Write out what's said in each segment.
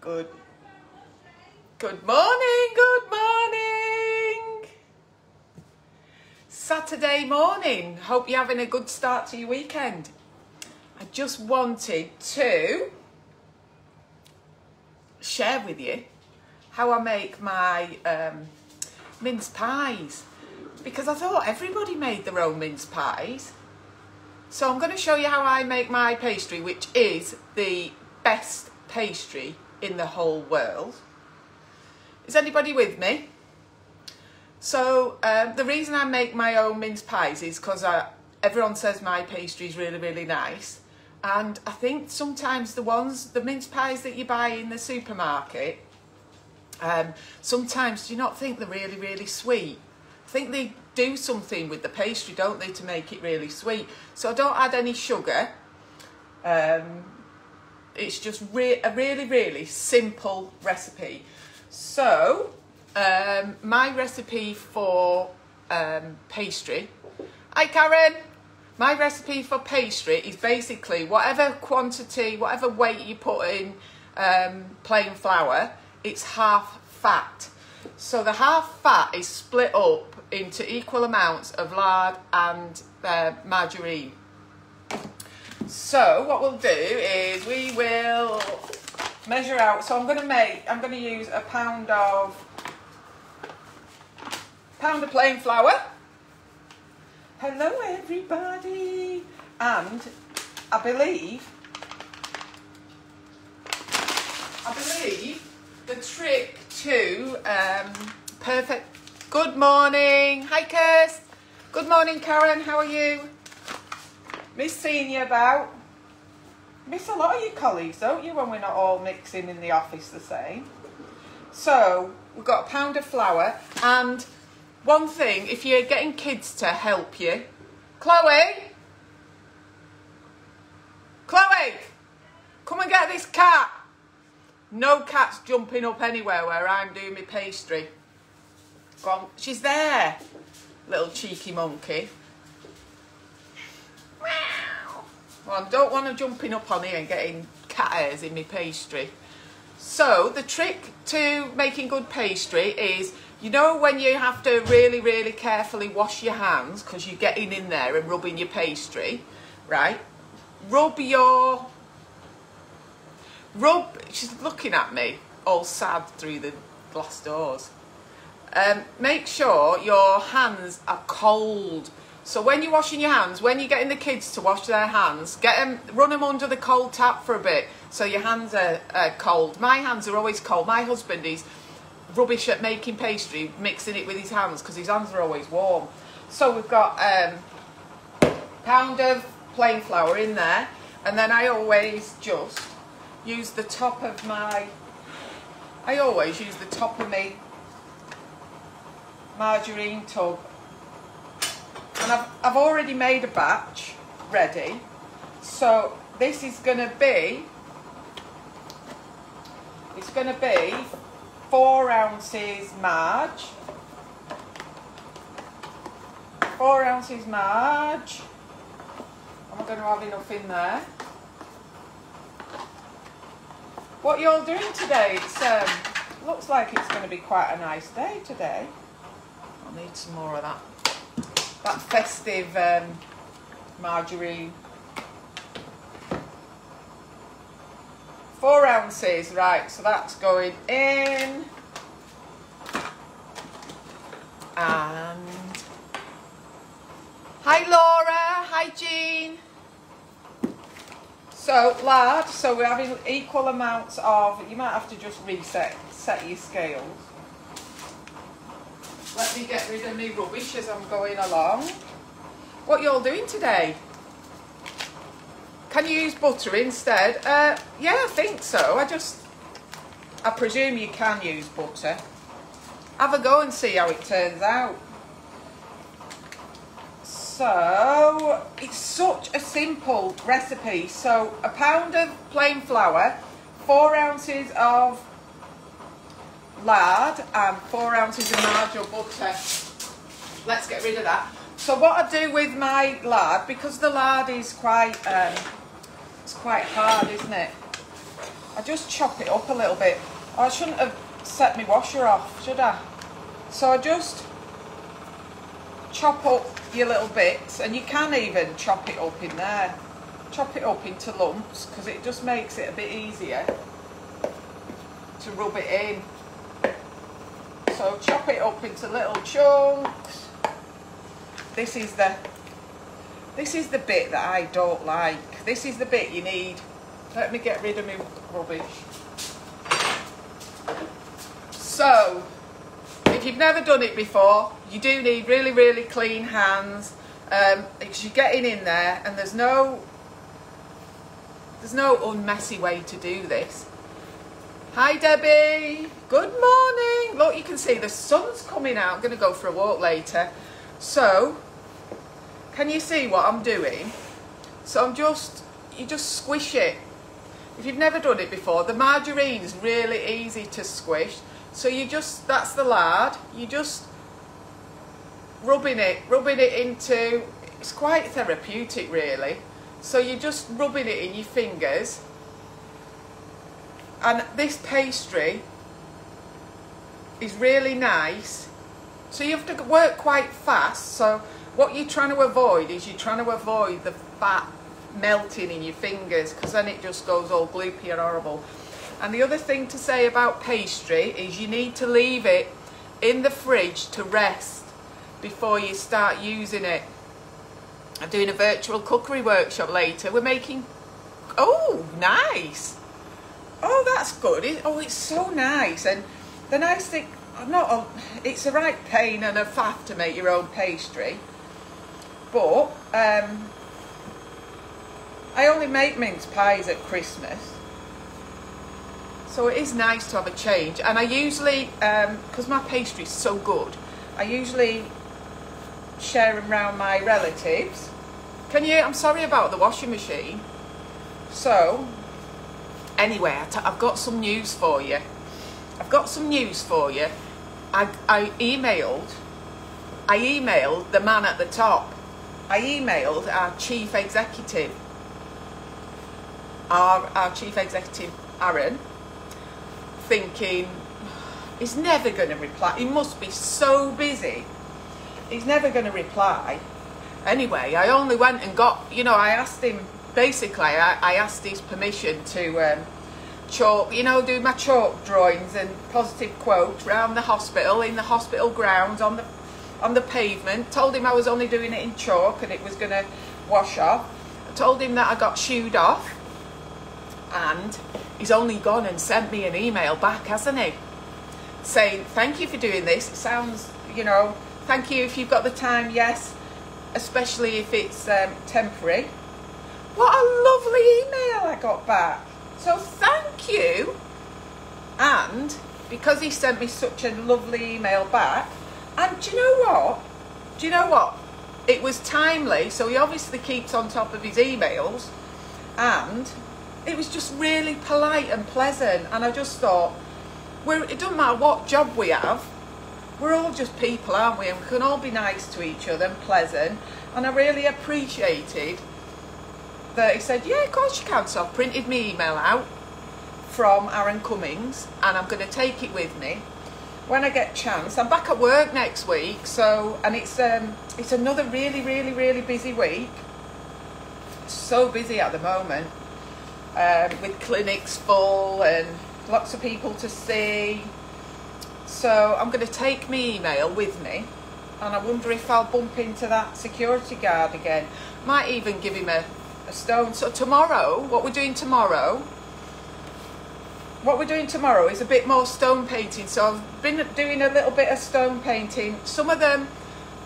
Good morning, good morning. Saturday morning. Hope you're having a good start to your weekend. I just wanted to share with you how I make my mince pies, because I thought everybody made their own mince pies. So I'm going to show you how I make my pastry, which is the best pastry in the whole world. Is anybody with me? So the reason I make my own mince pies is because everyone says my pastry is really, really nice. And I think sometimes the mince pies that you buy in the supermarket, sometimes do you not think they're really, really sweet? I think they do something with the pastry, don't they, to make it really sweet. So I don't add any sugar. It's just a really, really simple recipe. So my recipe for pastry, hi Karen, my recipe for pastry is basically whatever quantity, whatever weight you put in plain flour, it's half fat. So the half fat is split up into equal amounts of lard and margarine. So what we'll do is we will measure out. So I'm going to use a pound of plain flour. Hello everybody. And I believe the trick to perfect. Good morning. Hi Kirst. Good morning Karen, how are you? Miss seeing you about. Miss a lot of your colleagues, don't you, when we're not all mixing in the office the same. So we've got a pound of flour, and one thing, if you're getting kids to help you, Chloe, come and get this cat. No cat's jumping up anywhere where I'm doing my pastry. Go on, she's there, little cheeky monkey. Well, I don't want her jumping up on here and getting cat hairs in my pastry. So the trick to making good pastry is, you know, when you have to really, really carefully wash your hands because you're getting in there and rubbing your pastry, right? She's looking at me all sad through the glass doors. Make sure your hands are cold. So when you're washing your hands, when you're getting the kids to wash their hands, run them under the cold tap for a bit so your hands are cold. My hands are always cold. My husband is rubbish at making pastry, mixing it with his hands, because his hands are always warm. So we've got a pound of plain flour in there, and then I always just use the top of my margarine tub. And I've already made a batch ready, so this is going to be, 4 ounces marge. 4 ounces marge. Am I going to have enough in there? What you all doing today? It looks like it's going to be quite a nice day today. I'll need some more of that festive margarine. 4 ounces, right, so that's going in. And hi Laura, hi Jean. So lard, so we're having equal amounts of, you might have to just set your scales. Let me get rid of my rubbish as I'm going along. What you all doing today? Can you use butter instead? Yeah, I think so. I presume you can use butter. Have a go and see how it turns out. So, it's such a simple recipe. So, a pound of plain flour, 4 ounces of lard and 4 ounces of margarine or butter. Let's get rid of that. So what I do with my lard, because the lard is quite, it's quite hard, isn't it? I just chop it up a little bit. I shouldn't have set my washer off, should I? So I just chop up your little bits, and you can even chop it up in there. Chop it up into lumps, because it just makes it a bit easier to rub it in. So chop it up into little chunks. This is the bit that I don't like. This is the bit you need. Let me get rid of my rubbish. So, if you've never done it before, you do need really, really clean hands, because you're getting in there, and there's no unmessy way to do this. Hi Debbie, good morning. Look, you can see the sun's coming out. I'm going to go for a walk later. So, can you see what I'm doing? So you just squish it. If you've never done it before, the margarine's really easy to squish. So that's the lard. You just rubbing it into, it's quite therapeutic really. So you're just rubbing it in your fingers. And this pastry is really nice. So you have to work quite fast. So what you're trying to avoid is the fat melting in your fingers, because then it just goes all gloopy and horrible. And the other thing to say about pastry is you need to leave it in the fridge to rest before you start using it. I'm doing a virtual cookery workshop later. We're making, oh nice, oh that's good. Oh, it's so nice. And the nice thing, it's a right pain and a faff to make your own pastry, but I only make mince pies at Christmas, so it is nice to have a change. And I usually, because my pastry's so good, I usually share them around my relatives. I'm sorry about the washing machine. So, anyway, I've got some news for you. I emailed the man at the top. I emailed our chief executive, our chief executive, Aaron, thinking, he's never going to reply. He must be so busy. He's never going to reply. Anyway, I only went and got, I asked him, basically, I asked his permission to chalk, do my chalk drawings and positive quotes around the hospital, in the hospital grounds, on the pavement. Told him I was only doing it in chalk and it was going to wash off. I told him that I got shooed off, and he's only gone and sent me an email back, hasn't he? Saying, thank you for doing this. It sounds, thank you if you've got the time, yes, especially if it's temporary. What a lovely email I got back. So thank you. And because he sent me such a lovely email back, and do you know what? It was timely, so he obviously keeps on top of his emails, and it was just really polite and pleasant. And I just thought, it doesn't matter what job we have, we're all just people, aren't we? And we can all be nice to each other and pleasant. And I really appreciated that he said, yeah, of course you can. So I've printed my email out from Aaron Cummings, and I'm going to take it with me when I get a chance. I'm back at work next week, so, and it's another really, really, really busy week. So busy at the moment, with clinics full and lots of people to see. So I'm going to take my email with me, and I wonder if I'll bump into that security guard again. Might even give him a stone. So tomorrow, what we're doing tomorrow is a bit more stone painting. So I've been doing a little bit of stone painting. Some of them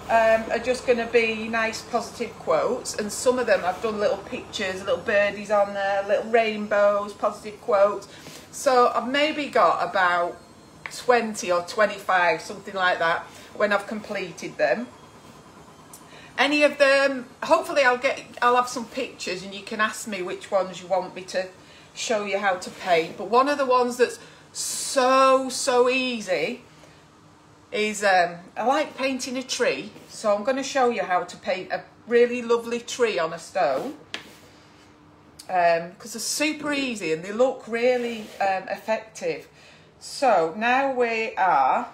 are just going to be nice positive quotes, and some of them I've done little pictures, little birdies on there, little rainbows, positive quotes. So I've maybe got about 20 or 25, something like that, when I've completed them. Any of them, hopefully I'll have some pictures, and you can ask me which ones you want me to show you how to paint. But one of the ones that's so easy is, I like painting a tree, so I'm going to show you how to paint a really lovely tree on a stone. because they're super easy and they look really effective. So now we are,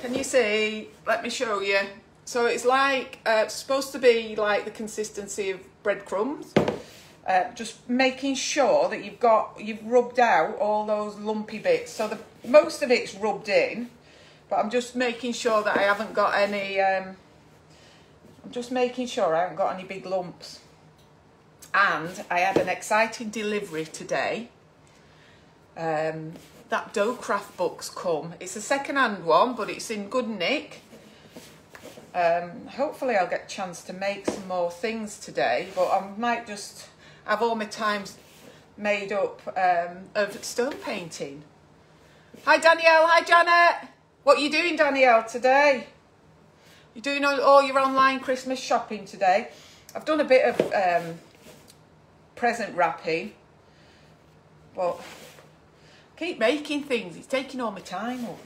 can you see, let me show you. So it's like, supposed to be like the consistency of breadcrumbs. Just making sure that you've rubbed out all those lumpy bits. So most of it's rubbed in, but I'm just making sure that I haven't got any, I'm just making sure I haven't got any big lumps. And I had an exciting delivery today. That dough craft book's come. It's a second-hand one, but it's in good nick. Hopefully I'll get a chance to make some more things today, but I might just have all my times made up of stone painting. Hi Danielle, hi Janet. What are you doing, Danielle, today? You're doing all your online Christmas shopping today. I've done a bit of present wrapping, but keep making things. It's taking all my time up.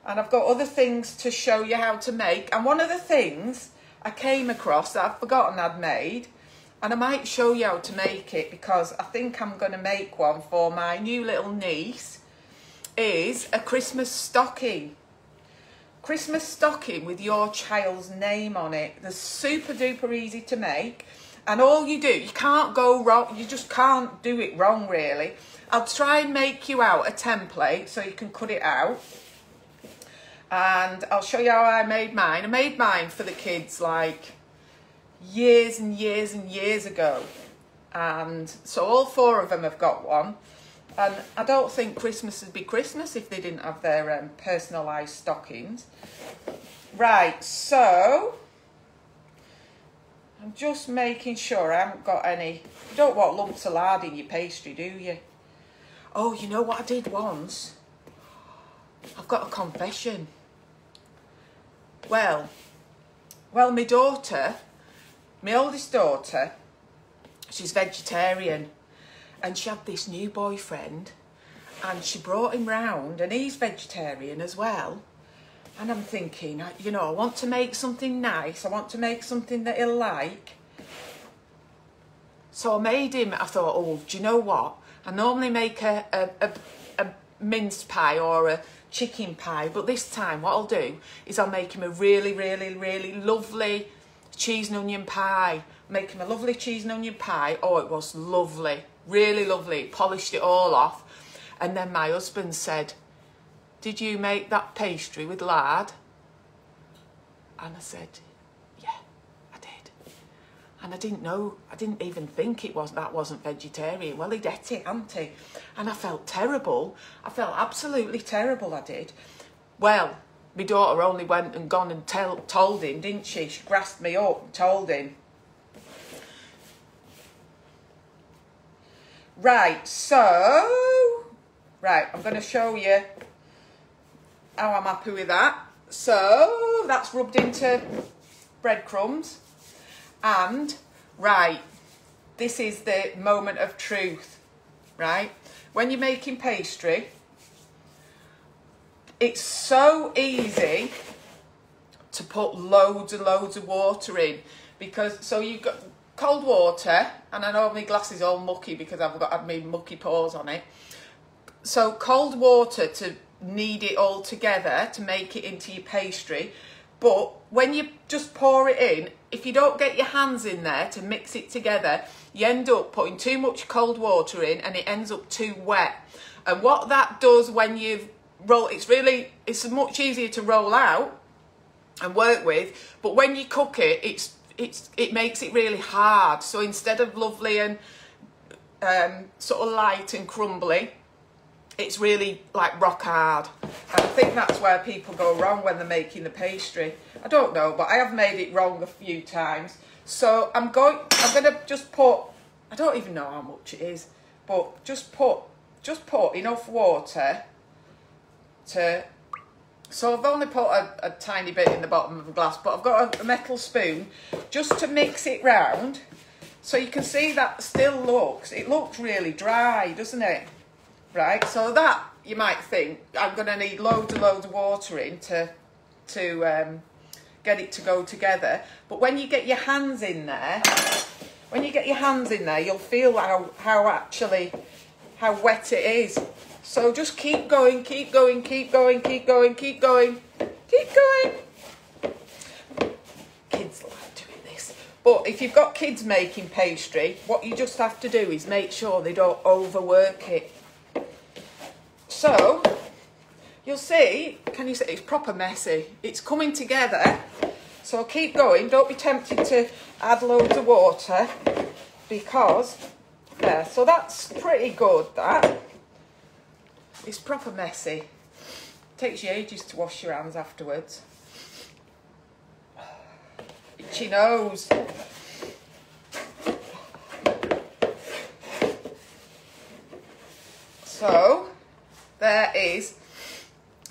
And I've got other things to show you how to make. And one of the things I came across that I've forgotten I'd made, and I might show you how to make it because I think I'm going to make one for my new little niece, is a Christmas stocking. Christmas stocking with your child's name on it. They're super duper easy to make. And all you do, you can't go wrong, you just can't do it wrong really. I'll try and make you out a template so you can cut it out. And I'll show you how I made mine. I made mine for the kids like years and years and years ago. And so all 4 of them have got one. And I don't think Christmas would be Christmas if they didn't have their personalised stockings. Right, so I'm just making sure I haven't got any. You don't want lumps of lard in your pastry, do you? Oh, you know what I did once? I've got a confession. Well, my daughter, my oldest daughter, she's vegetarian, and she had this new boyfriend, and she brought him round, and he's vegetarian as well. And I'm thinking, you know, I want to make something nice. I want to make something that he'll like. So I made him, I thought, oh, do you know what? I normally make a mince pie or a chicken pie, but this time what I'll do is I'll make him a really, really, really lovely cheese and onion pie. Make him a lovely cheese and onion pie. Oh, it was lovely, really lovely. Polished it all off. And then my husband said, did you make that pastry with lard? And I said, yeah, I did. And I didn't know, I didn't even think that wasn't vegetarian. Well, he'd ate it, hadn't he? And I felt terrible. I felt absolutely terrible, I did. Well, my daughter only went and gone and told him, didn't she? She grasped me up and told him. Right, so, I'm going to show you how I'm happy with that. So that's rubbed into breadcrumbs. And right, this is the moment of truth, right? When you're making pastry, it's so easy to put loads and loads of water in, because so you've got cold water, and I know my glass is all mucky because I've had my mucky paws on it. So cold water to knead it all together to make it into your pastry. But when you just pour it in, if you don't get your hands in there to mix it together, you end up putting too much cold water in and it ends up too wet. And what that does when you roll, it's much easier to roll out and work with, but when you cook it, it makes it really hard. So instead of lovely and sort of light and crumbly, it's really like rock hard. And I think that's where people go wrong when they're making the pastry. I don't know, but I have made it wrong a few times. So I'm gonna just put, I don't even know how much it is, but just put enough water to, so I've only put a tiny bit in the bottom of the glass, but I've got a metal spoon just to mix it round. So you can see that it looks really dry, doesn't it? Right, so that, you might think, I'm going to need loads and loads of water in to get it to go together. But when you get your hands in there, when you get your hands in there, you'll feel how wet it is. So just keep going, keep going, keep going, keep going, keep going, keep going. Kids like doing this. But if you've got kids making pastry, what you just have to do is make sure they don't overwork it. So, you'll see, can you see, it's proper messy. It's coming together. So keep going. Don't be tempted to add loads of water because, there. So that's pretty good, that. It's proper messy. Takes you ages to wash your hands afterwards. Itchy nose. So, there is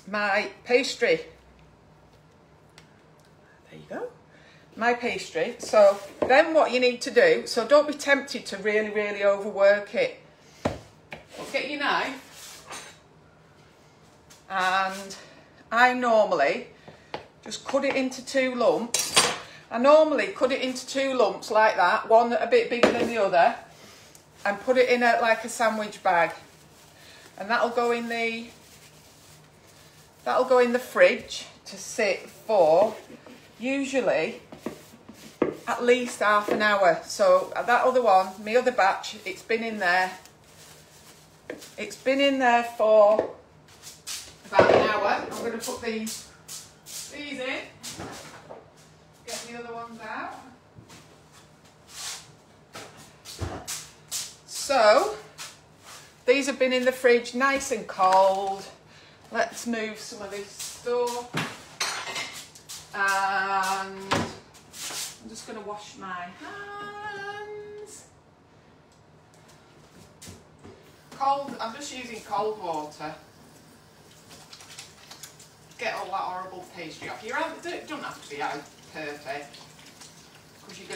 my pastry. There you go. My pastry. So, then what you need to do, so don't be tempted to really, really overwork it. Get your knife. And I normally just cut it into 2 lumps. I normally cut it into 2 lumps like that, one a bit bigger than the other, and put it in like a sandwich bag. And that'll go in the fridge to sit for usually at least half an hour. So that other one, my other batch, it's been in there. It's been in there for about an hour. I'm going to put these in. Get the other ones out. So, these have been in the fridge nice and cold. Let's move some of this stuff. And I'm just going to wash my hands. I'm just using cold water. Get all that horrible pastry off. It don't have to be out perfect, because you're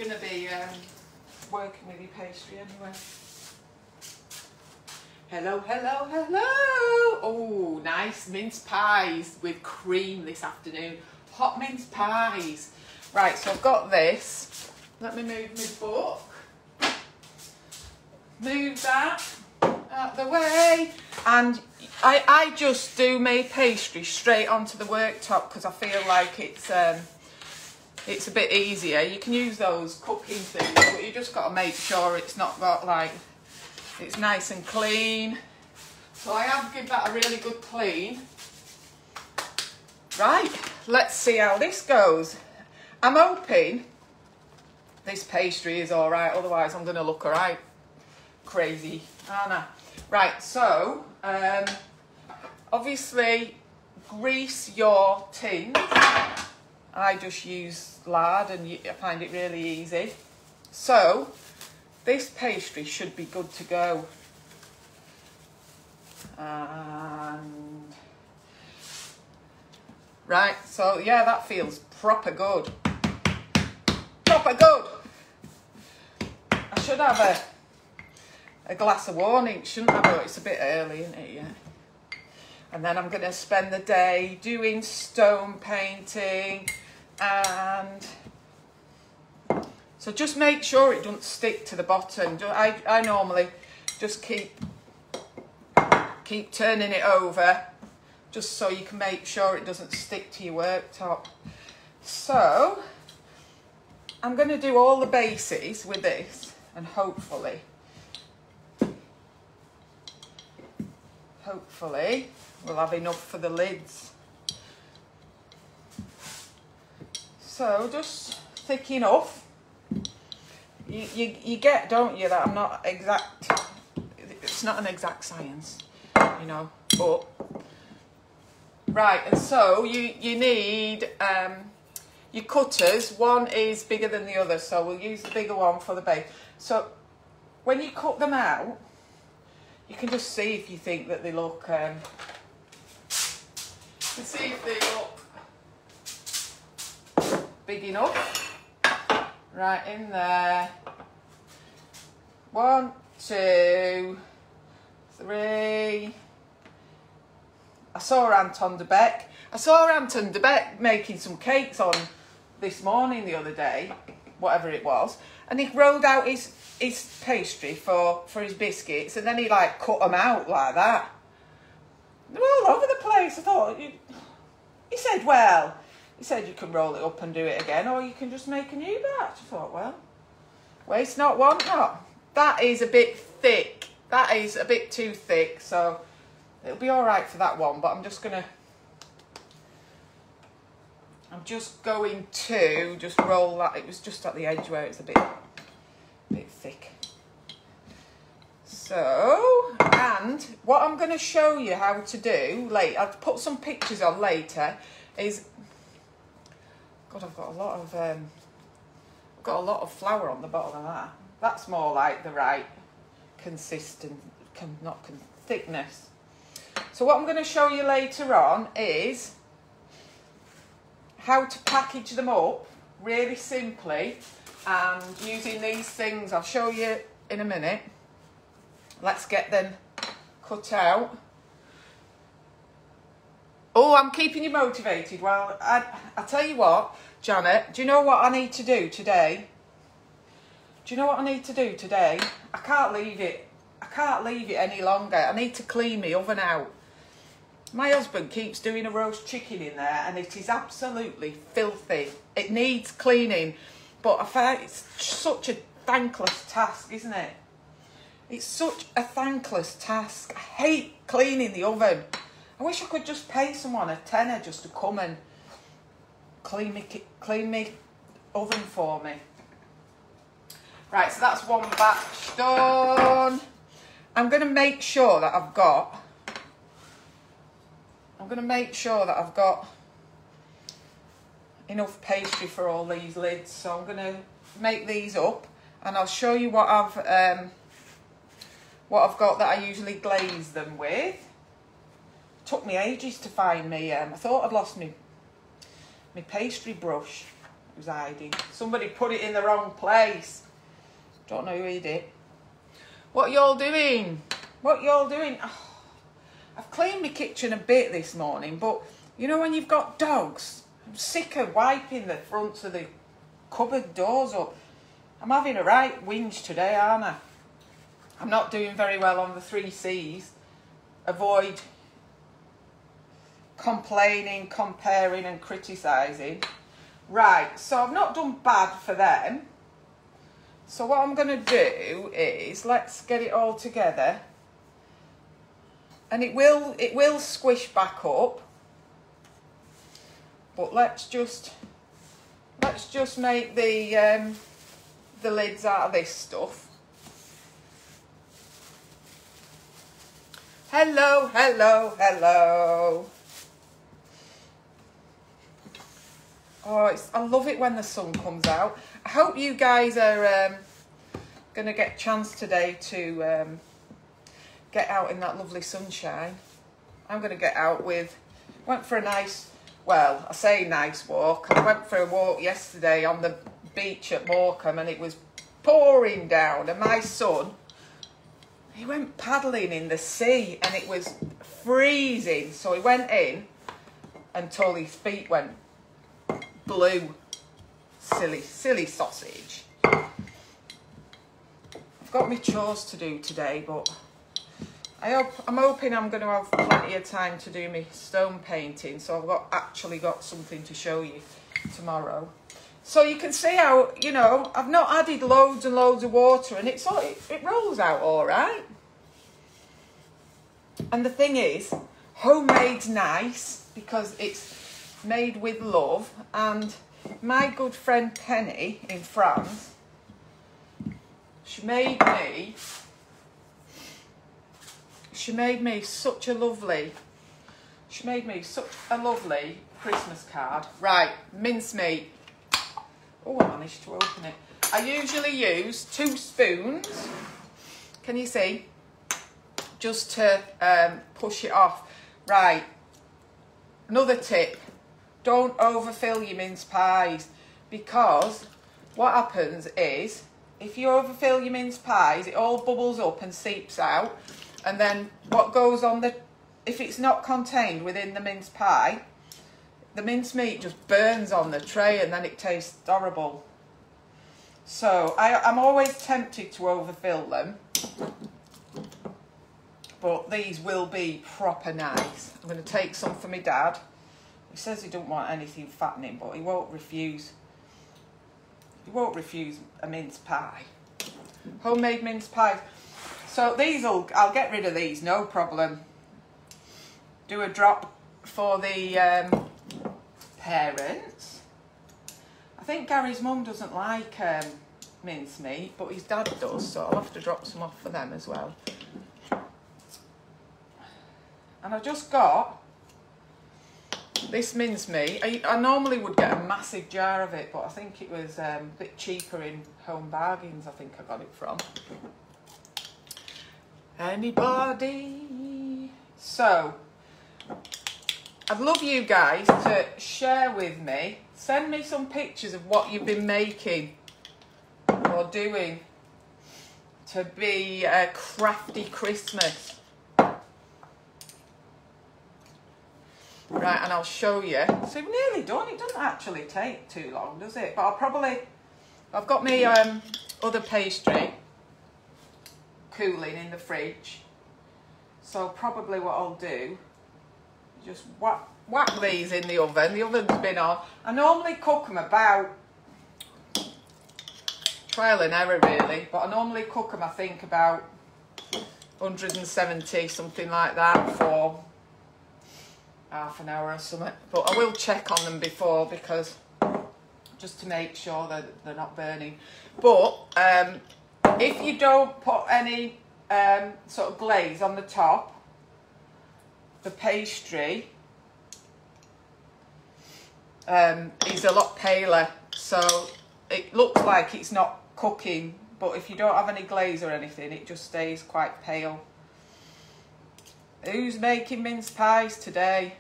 gonna be working with your pastry anyway. Hello, hello, hello. Oh, nice mince pies with cream this afternoon. Hot mince pies. Right, so I've got this. Let me move my book. Move that out the way. And I just do my pastry straight onto the worktop because I feel like it's a bit easier. You can use those cooking things, but you just got to make sure it's not got like, it's nice and clean. So I have to give that a really good clean. Right, let's see how this goes. I'm hoping this pastry is all right, otherwise I'm going to look all right. Crazy, aren't I? Right, so obviously grease your tin. I just use lard and I find it really easy. So this pastry should be good to go. And right, so yeah, that feels proper good. Proper good. I should have a glass of warning, shouldn't I? But it's a bit early, isn't it? Yeah. And then I'm going to spend the day doing stone painting, and so just make sure it doesn't stick to the bottom. I normally just keep turning it over, just so you can make sure it doesn't stick to your worktop. So I'm going to do all the bases with this, and hopefully we'll have enough for the lids. So just thick enough. You get, don't you, that I'm not exact, it's not an exact science, you know, but right. And so you need your cutters. One is bigger than the other, so we'll use the bigger one for the base. So when you cut them out, you can just see if you think that they look, you can see if they look big enough. Right in there. 1, 2, 3. I saw Anton de Beck making some cakes on this morning the other day, whatever it was, and he rolled out his pastry for his biscuits, and then he like cut them out like that. They're all over the place. I thought, he said, well, he said you can roll it up and do it again, or you can just make a new batch. I thought, well, waste not, want not. That is a bit thick. That is a bit too thick, so it'll be all right for that one, but I'm just going to just roll that. It was just at the edge where it's a bit thick. So, and what I'm going to show you how to do later, I'll put some pictures on later, is, God, I've got a lot of flour on the bottom of that. That's more like the right thickness. So what I'm going to show you later on is how to package them up really simply, and using these things I'll show you in a minute. Let's get them cut out. Oh, I'm keeping you motivated. Well, I tell you what, Janet, do you know what I need to do today? Do you know what I need to do today? I can't leave it any longer. I need to clean my oven out. My husband keeps doing a roast chicken in there, and it is absolutely filthy. It needs cleaning, but I find it's such a thankless task, isn't it? It's such a thankless task. I hate cleaning the oven. I wish I could just pay someone a tenner just to come and clean me oven for me. Right, so that's one batch done. I'm going to make sure that I've got enough pastry for all these lids. So I'm going to make these up, and I'll show you what I've got that I usually glaze them with. Took me ages to find me. I thought I'd lost my pastry brush. It was hiding. Somebody put it in the wrong place. Don't know who did it. What y'all doing? What y'all doing? Oh, I've cleaned my kitchen a bit this morning, but you know when you've got dogs, I'm sick of wiping the fronts of the cupboard doors up. I'm having a right whinge today, aren't I? I'm not doing very well on the 3 C's. Avoid complaining, comparing and criticising. Right, so I've not done bad for them. So what I'm going to do is, let's get it all together. And it will squish back up. But let's just make the lids out of this stuff. Hello, hello, hello. Oh, I love it when the sun comes out. I hope you guys are going to get a chance today to get out in that lovely sunshine. I'm going to get out went for a nice, well, I say nice walk. I went for a walk yesterday on the beach at Morecambe, and it was pouring down, and my son, he went paddling in the sea, and it was freezing. So he went in until his feet went blue. Silly sausage. I've got my chores to do today, but I'm hoping I'm going to have plenty of time to do my stone painting, so I've actually got something to show you tomorrow. So you can see how, you know, I've not added loads and loads of water, and it rolls out all right. And the thing is, homemade's nice because it's made with love. And my good friend Penny in France, she made me such a lovely Christmas card. Right, mincemeat. Oh, I managed to open it. I usually use 2 spoons, can you see, just to push it off. Right, another tip, don't overfill your mince pies, because what happens is, if you overfill your mince pies, it all bubbles up and seeps out, and then what goes on if it's not contained within the mince pie, the mincemeat just burns on the tray and then it tastes horrible. So I'm always tempted to overfill them, but these will be proper nice. I'm going to take some for my dad. He says he don't want anything fattening, but he won't refuse. He won't refuse a mince pie. Homemade mince pies. So I'll get rid of these, no problem. Do a drop for the parents. I think Gary's mum doesn't like mincemeat, but his dad does, so I'll have to drop some off for them as well. And I just got this mincemeat. I normally would get a massive jar of it, but I think it was a bit cheaper in Home Bargains. I think I got it from. Anybody? So, I'd love you guys to share with me. Send me some pictures of what you've been making or doing to be a crafty Christmas. Right, and I'll show you. So we've nearly done. It doesn't actually take too long, does it? But I've got my other pastry cooling in the fridge. So probably what I'll do is just whack these in the oven. The oven's been on. I normally cook them about, trial and error really, but I normally cook them, I think, about 170, something like that, for half an hour or something. But I will check on them before, because just to make sure that they're not burning. But if you don't put any sort of glaze on the top, the pastry is a lot paler, so it looks like it's not cooking, but if you don't have any glaze or anything, it just stays quite pale. Who's making mince pies today?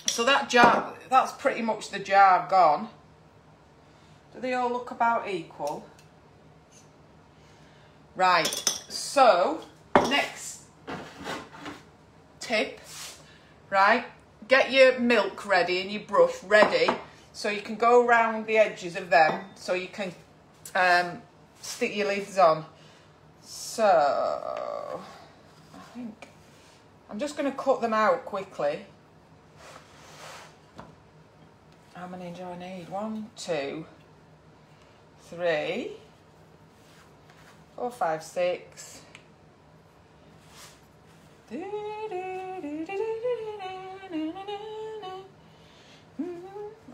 So that jar, that's pretty much the jar gone. Do they all look about equal? Right, so next tip, right, get your milk ready and your brush ready, so you can go around the edges of them, so you can stick your lids on. So I think I'm just going to cut them out quickly. How many do I need? 1, 2, 3, 4, 5, 6. I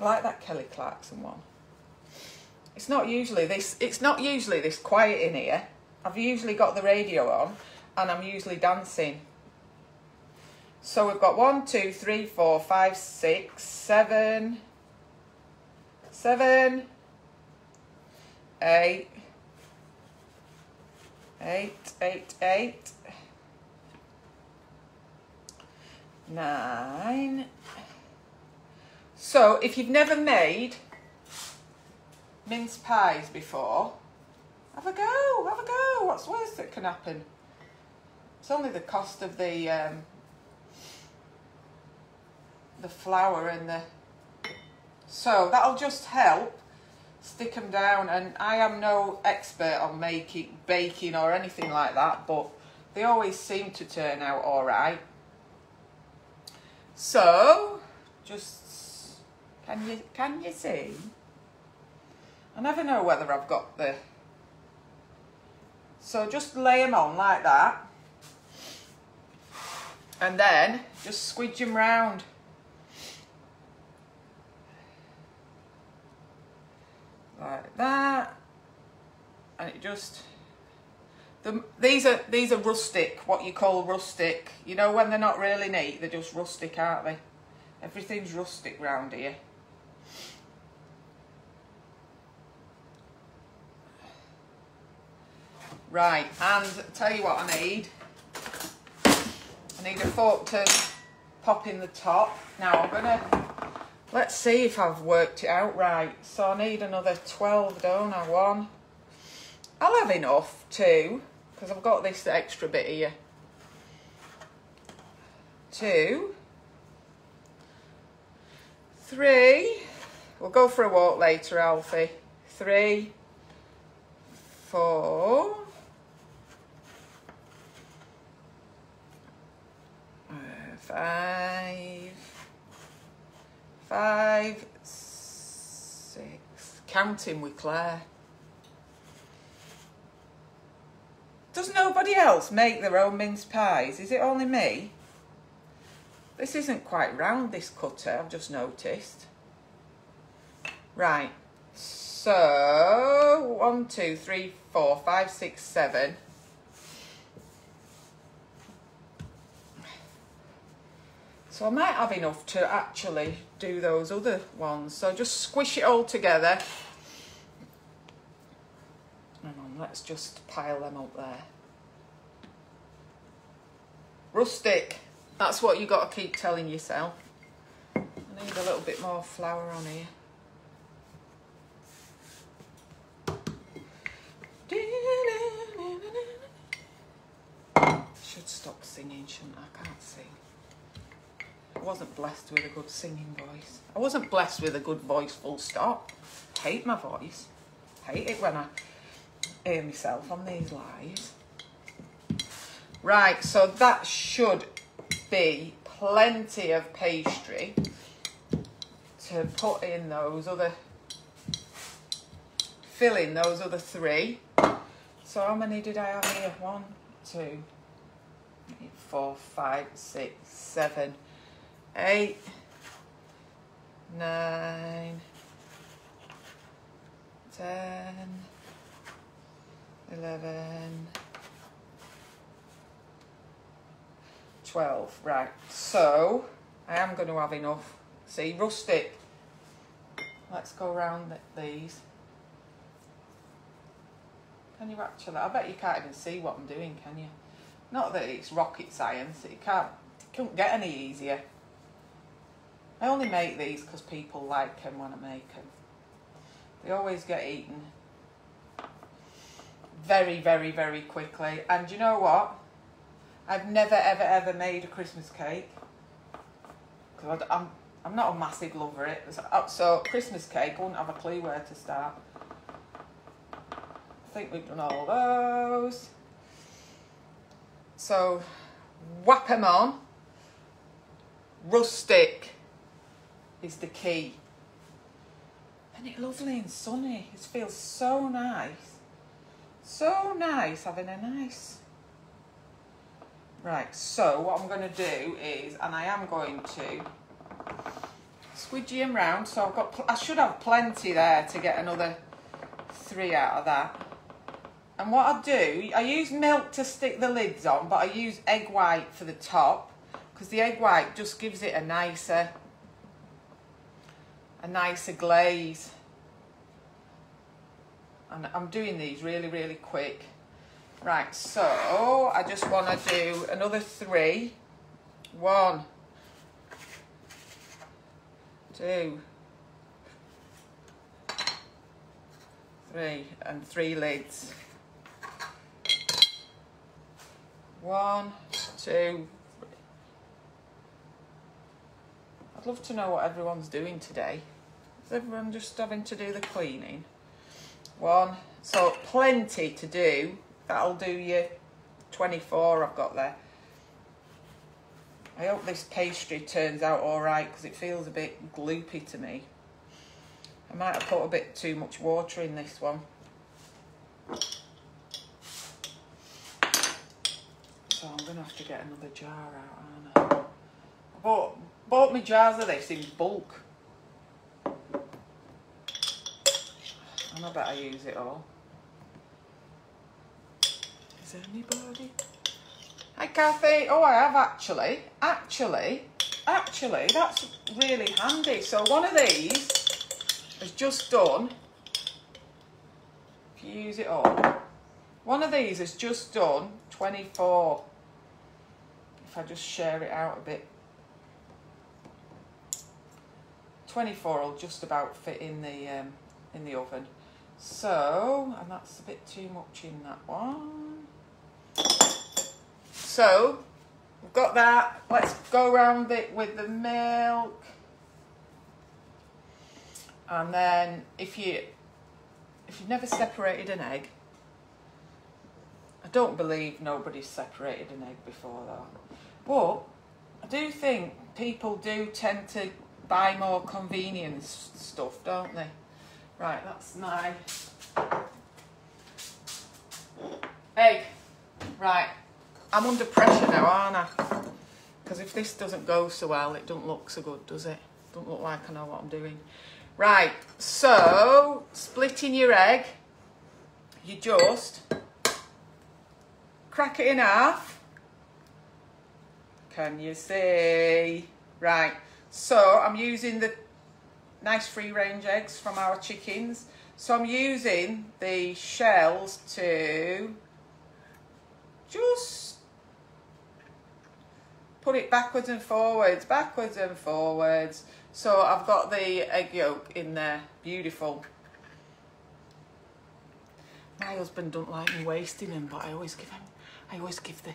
like that Kelly Clarkson one. It's not usually this quiet in here. I've usually got the radio on and I'm usually dancing. So we've got 1, 2, 3, 4, 5, 6, 7, 8, 9. So if you've never made mince pies before, have a go, have a go. What's worse that can happen? It's only the cost of the flour and the... So that'll just help stick them down, and I am no expert on baking or anything like that, but they always seem to turn out all right. So just can you see? I never know whether I've got the... So just lay them on like that, and then just squidge them round. Like that, and it just... These are rustic, what you call rustic. You know, when they're not really neat, they're just rustic, aren't they? Everything's rustic round here. Right, and I'll tell you what I need. I need a fork to pop in the top. Now I'm gonna... Let's see if I've worked it out right. So I need another 12, don't I? 1. I'll have enough, 2, because I've got this extra bit here. 2. 3. We'll go for a walk later, Alfie. 3, 4, 5, 6. Counting with Claire. Does nobody else make their own mince pies? Is it only me? This isn't quite round, this cutter, I've just noticed. Right, so 1, 2, 3, 4, 5, 6, 7. So I might have enough to actually do those other ones. So just squish it all together. Hang on, let's just pile them up there. Rustic, that's what you got to keep telling yourself. I need a little bit more flour on here. Should stop singing, shouldn't I? I can't sing. I wasn't blessed with a good singing voice. I wasn't blessed with a good voice, full stop. Hate my voice. Hate it when I hear myself on these lives. Right, so that should be plenty of pastry to put in those other, fill in those other 3. So how many did I have here? 1, 2, 3, 4, 5, 6, 7, 8, 9, 10, 11, 12. Right, so I am going to have enough. See, rustic. Let's go around these. Can you actually? I bet you can't even see what I'm doing, can you? Not that it's rocket science. It couldn't get any easier. I only make these because people like them when I make them. They always get eaten very, very, very quickly. And you know what? I've never, ever, ever made a Christmas cake. Because I'm not a massive lover of it. So Christmas cake, I wouldn't have a clue where to start. I think we've done all those. So, whap them on. Rustic is the key. And it's lovely and sunny. It feels so nice. So nice having a nice... Right, so what I'm going to do is, and I am going to squidgy them round. So I should have plenty there to get another 3 out of that. And what I do, I use milk to stick the lids on, but I use egg white for the top because the egg white just gives it a nicer glaze. And I'm doing these really, really quick. Right, so I just want to do another 3. 1, 2, 3, and 3 lids. 1, 2, 3. I'd love to know what everyone's doing today. Is everyone just having to do the cleaning? 1, so plenty to do. That'll do you 24 I've got there. I hope this pastry turns out alright because it feels a bit gloopy to me. I might have put a bit too much water in this one. So I'm going to have to get another jar out, aren't I? I bought me jars of this in bulk. And I better use it all. Is anybody? Hi Kathy. Oh, I have actually. Actually, that's really handy. So one of these has just done, if you use it all, one of these has just done 24. If I just share it out a bit. 24 will just about fit in the oven. So, and that's a bit too much in that one. So, we've got that. Let's go around it with the milk. And then if you've never separated an egg, I don't believe nobody's separated an egg before though. But I do think people do tend to buy more convenience stuff, don't they? Right, that's my egg. Right, I'm under pressure now, aren't I? Because if this doesn't go so well, it don't look so good, does it? Don't look like I know what I'm doing. Right, so splitting your egg, you just crack it in half. Can you see? Right, so I'm using the nice free-range eggs from our chickens. So I'm using the shells to just put it backwards and forwards, backwards and forwards. So I've got the egg yolk in there, beautiful. My husband don't like me wasting them, but I always give the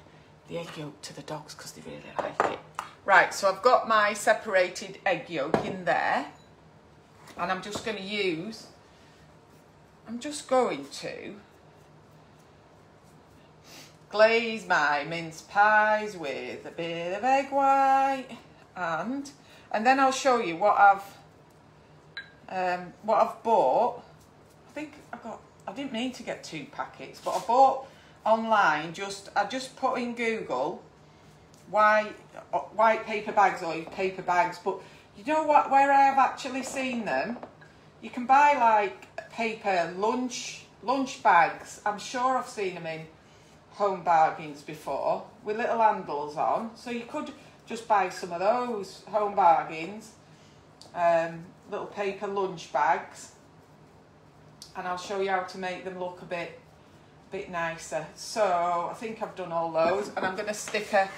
egg yolk to the dogs because they really like it. Right, so I've got my separated egg yolk in there, and I'm just going to glaze my mince pies with a bit of egg white, and then I'll show you what I've bought. I didn't mean to get 2 packets, but I bought online. I just put in Google white paper bags or paper bags, but you know what? Where I have actually seen them, you can buy like paper lunch bags. I'm sure I've seen them in Home Bargains before with little handles on, so you could just buy some of those Home Bargains, little paper lunch bags, and I'll show you how to make them look a bit nicer. So I think I've done all those, and I'm going to stick a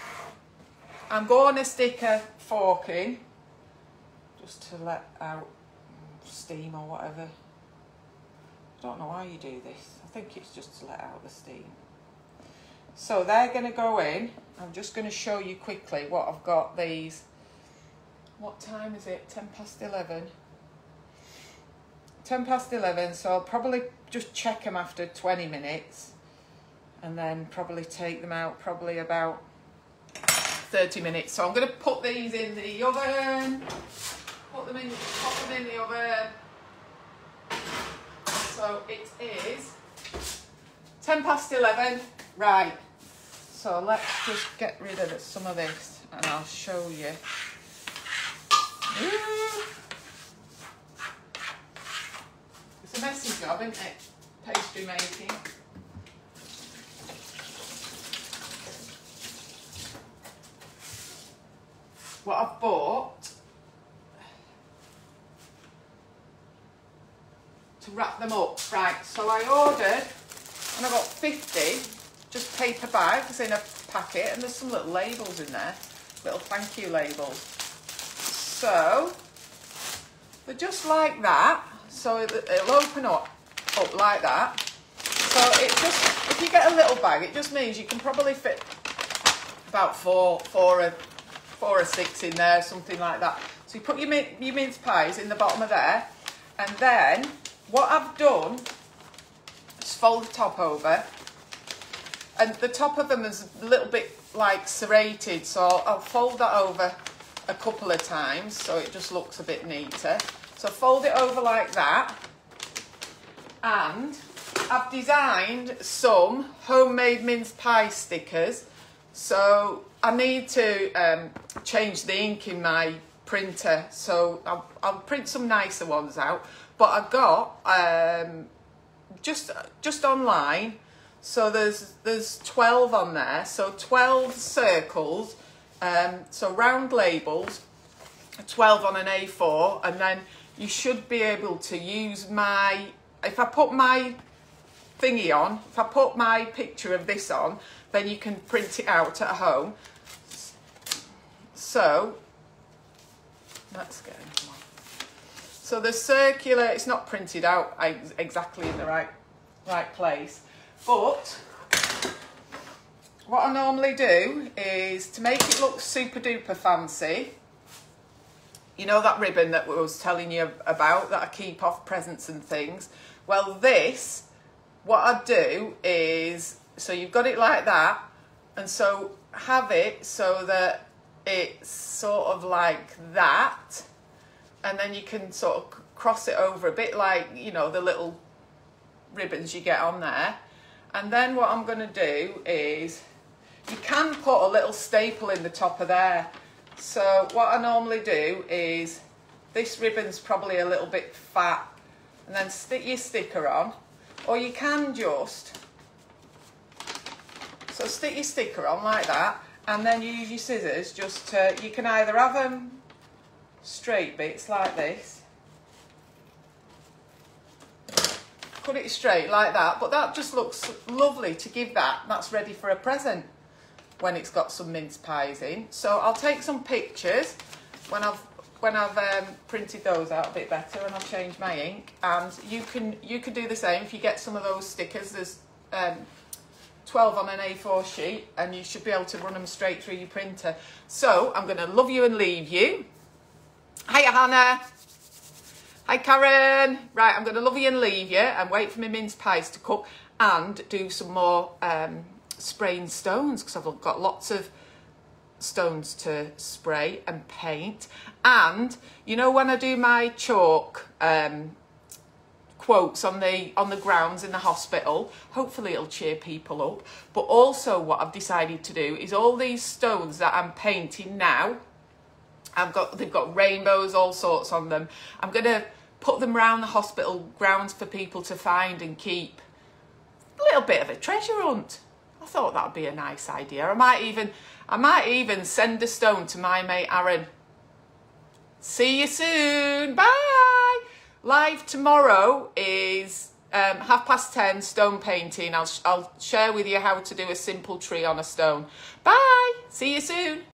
fork in just to let out steam or whatever. I don't know why you do this. I think it's just to let out the steam. So they're going to go in. I'm just going to show you quickly what I've got these. What time is it? 10 past 11. 10 past 11, so I'll probably just check them after 20 minutes and then probably take them out probably about 30 minutes. So I'm going to put these in the oven, pop them in the oven. So it is 10 past 11, right. So let's just get rid of some of this and I'll show you. It's a messy job, isn't it? Pastry making. What I've bought to wrap them up. Right, so I ordered, and I got 50 just paper bags in a packet, and there's some little labels in there, little thank you labels. So they're just like that. So it'll open up like that. So it just, if you get a little bag, it just means you can probably fit about four or 6 in there, something like that. So you put your mince pies in the bottom of there, and then what I've done is fold the top over, and the top of them is a little bit like serrated, so I'll fold that over a couple of times so it just looks a bit neater. So fold it over like that, and I've designed some homemade mince pie stickers. So I need to change the ink in my printer, so I'll print some nicer ones out. But I got just online, so there's 12 on there, so 12 circles, so round labels, 12 on an A4, and then you should be able to use if I put my thingy on, if I put my picture of this on, then you can print it out at home. So let's get it on. So the circular, it's not printed out exactly in the right place, but what I normally do is, to make it look super duper fancy, You know that ribbon that I was telling you about that I keep off presents and things? Well, this, what I do is, so you've got it like that, and so have it so that it's sort of like that, and then you can sort of cross it over a bit like, you know, the little ribbons you get on there. And then what I'm going to do is, you can put a little staple in the top of there. So what I normally do is, this ribbon's probably a little bit fat, and then stick your sticker on, or you can just, so stick your sticker on like that, and then use your scissors just to, you can either have them straight bits like this, cut it straight like that, but that just looks lovely to give that, that's ready for a present when it's got some mince pies in. So I'll take some pictures when I've printed those out a bit better and I've changed my ink, and you can do the same if you get some of those stickers. There's 12 on an A4 sheet, and you should be able to run them straight through your printer. So I'm going to love you and leave you. Hiya Hannah. Hi Karen. Right, I'm going to love you and leave you and wait for my mince pies to cook and do some more spraying stones, because I've got lots of stones to spray and paint. And you know, when I do my chalk quotes on the grounds in the hospital, hopefully it'll cheer people up. But also what I've decided to do is all these stones that I'm painting now, they've got rainbows, all sorts on them. I'm gonna put them around the hospital grounds for people to find and keep. A little bit of a treasure hunt. I thought that'd be a nice idea. I might even send a stone to my mate Aaron. See you soon. Bye. Live tomorrow is 10:30 stone painting. I'll share with you how to do a simple tree on a stone. Bye. See you soon.